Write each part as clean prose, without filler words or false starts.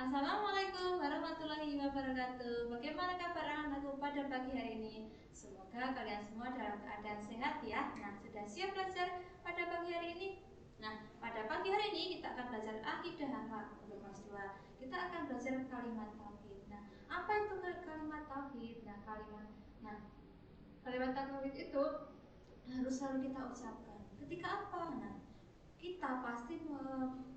Assalamualaikum warahmatullahi wabarakatuh. Bagaimana kabar anak-anakku pada pagi hari ini? Semoga kalian semua dalam keadaan sehat ya. Nah, sudah siap belajar pada pagi hari ini? Nah, pada pagi hari ini kita akan belajar akidah untuk kelas 2. Kita akan belajar kalimat tauhid. Nah, apa itu kalimat tauhid? Kalimat tauhid itu harus selalu kita ucapkan. Ketika apa? Nah, kita pasti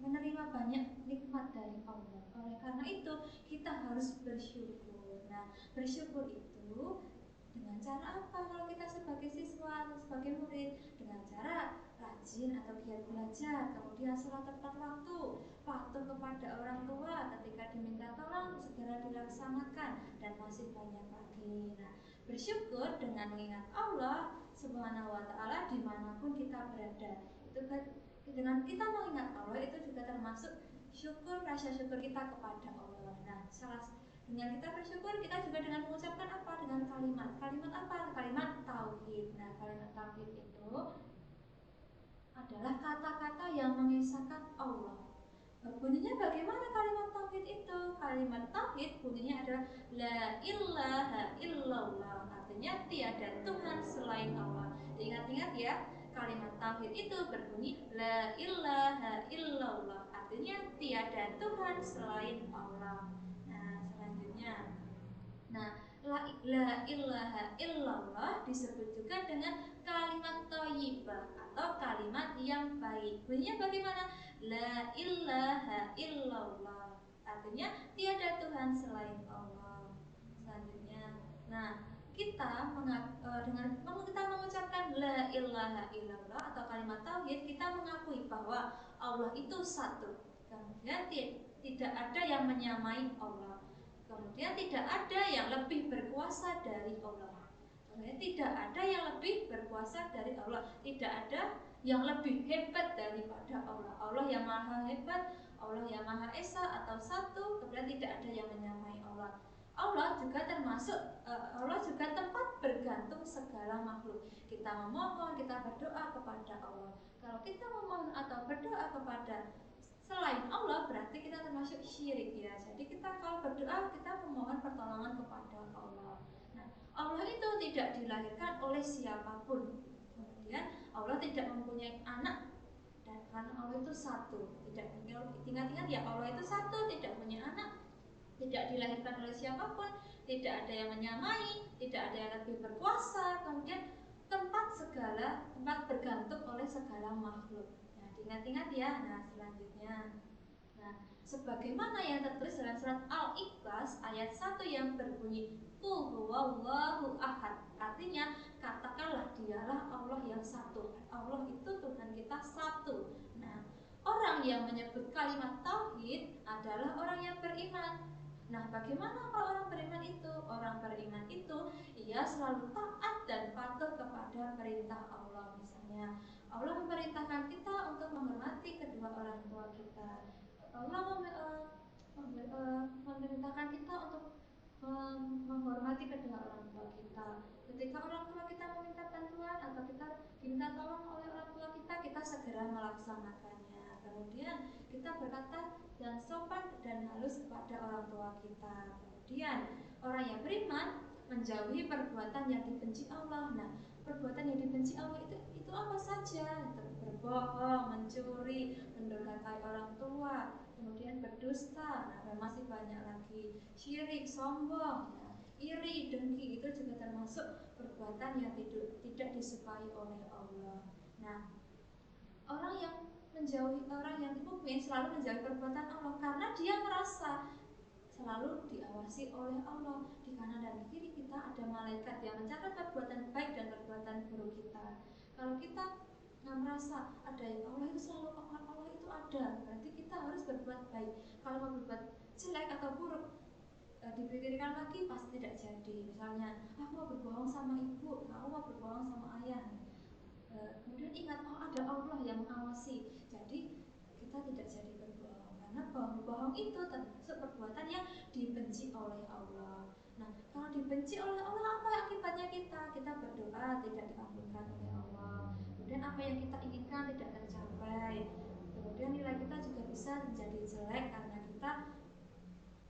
menerima banyak nikmat dari Allah. Oleh karena itu, kita harus bersyukur. Nah, bersyukur itu dengan cara apa? Kalau kita sebagai siswa atau sebagai murid, dengan cara rajin atau giat belajar, kemudian sholat tepat waktu, patuh kepada orang tua, ketika diminta tolong segera dilaksanakan, dan masih banyak lagi. Nah, bersyukur dengan mengingat Allah Subhanahu wa Ta'ala dimanapun kita berada. Itu dengan kita mengingat Allah itu juga termasuk syukur, rasa syukur kita kepada Allah. Nah, dengan kita bersyukur, kita juga dengan mengucapkan apa? Dengan kalimat apa? Kalimat tauhid. Nah, kalimat tauhid itu adalah kata-kata yang mengisahkan Allah. Bunyinya bagaimana kalimat tauhid itu? Kalimat tauhid bunyinya adalah la ilaha illallah. Artinya tiada Tuhan selain Allah. Ingat-ingat ya, kalimat tauhid itu berbunyi la ilaha illallah. Artinya tiada Tuhan selain Allah. Nah, selanjutnya, la ilaha illallah disebut juga dengan kalimat thayyibah atau kalimat yang baik. Bunyinya bagaimana? La ilaha illallah. Artinya tiada Tuhan selain Allah. Selanjutnya, dengan kita mengucapkan la ilaha illallah atau kalimat tauhid, kita mengakui bahwa Allah itu satu. Kemudian tidak ada yang menyamai Allah. Kemudian tidak ada yang lebih berkuasa dari Allah. Kemudian tidak ada yang lebih berkuasa dari Allah. Tidak ada yang lebih hebat daripada Allah. Allah yang maha hebat, Allah yang maha esa atau satu. Kemudian tidak ada yang menyamai Allah. Allah juga tempat bergantung segala makhluk. Kita memohon, kita berdoa kepada Allah. Kalau kita memohon atau berdoa kepada selain Allah berarti kita termasuk syirik ya. Jadi kita kalau berdoa kita memohon pertolongan kepada Allah. Nah, Allah itu tidak dilahirkan oleh siapapun. Kemudian Allah tidak mempunyai anak, dan karena Allah itu satu. Ingat-ingat ya, Allah itu satu, tidak punya anak, tidak dilahirkan oleh siapapun, tidak ada yang menyamai, tidak ada yang lebih berkuasa. Kemudian tempat bergantung oleh segala makhluk. Ingat-ingat ya. Nah, selanjutnya, sebagaimana yang tertulis dalam surat Al-Ikhlas ayat 1 yang berbunyi Qul huwallahu ahad. Artinya, katakanlah dialah Allah yang satu. Allah itu Tuhan kita satu. Nah, orang yang menyebut kalimat tauhid adalah orang yang beriman. Nah, bagaimana kalau orang beriman itu? Orang beriman itu ia selalu taat dan patuh kepada perintah Allah. Misalnya, Allah memerintahkan kita untuk menghormati kedua orang tua kita. Allah memerintahkan kita untuk menghormati kedua orang tua kita. Ketika orang tua kita meminta bantuan atau kita diminta tolong oleh orang tua kita segera melaksanakannya. Kemudian kita berkata dan sopan dan halus kepada orang tua kita. Kemudian orang yang beriman menjauhi perbuatan yang dibenci Allah. Nah, perbuatan yang dibenci Allah itu apa saja? Berbohong, mencuri, mendurhakai orang tua, kemudian berdusta, dan masih banyak lagi. Syirik, sombong, iri, dengki, itu juga termasuk perbuatan yang tidak disukai oleh Allah. Nah, orang yang mukmin selalu menjauhi perbuatan Allah karena dia merasa selalu diawasi oleh Allah. Di kanan dan di kiri kita ada malaikat yang mencatat perbuatan baik dan perbuatan buruk kita. Kalau kita merasa ada Allah itu selalu Allah itu ada, berarti kita harus berbuat baik. Kalau mau berbuat jelek atau buruk, dipikirkan lagi pasti tidak jadi. Misalnya, aku mau berbohong sama ibu, aku mau berbohong sama ayah. Kemudian ingat, ada Allah yang mengawasi. Jadi kita tidak jadi berbohong, karena bohong itu termasuk perbuatan yang dibenci oleh Allah. Nah, kalau dibenci oleh Allah, apa akibatnya kita? Kita berdoa tidak dikabulkan oleh Allah. Kemudian apa yang kita inginkan tidak tercapai. Kemudian nilai kita juga bisa menjadi jelek karena kita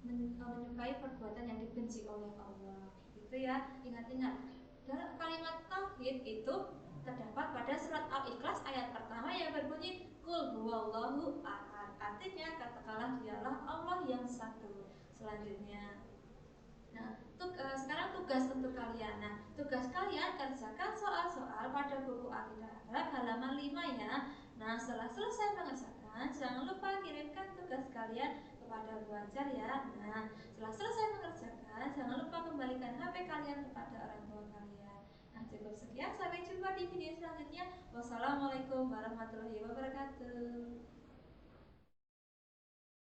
menyukai perbuatan yang dibenci oleh Allah. Gitu ya, ingat-ingat. Dalam kalimat tauhid itu terdapat pada surat Al-Ikhlas ayat pertama yang berbunyi Qul huwallahu ahad. Artinya katakanlah dialah Allah yang satu. Selanjutnya, nah, sekarang tugas untuk kalian. Nah, tugas kalian kerjakan soal-soal pada buku akidah Arab halaman 5 ya. Nah, setelah selesai mengerjakan, jangan lupa kirimkan tugas kalian kepada Bu Ajar ya. Nah, setelah selesai mengerjakan, jangan lupa kembalikan HP kalian kepada orang tua kalian. Nah, cukup sekian. Sampai jumpa di video selanjutnya. Wassalamualaikum warahmatullahi wabarakatuh.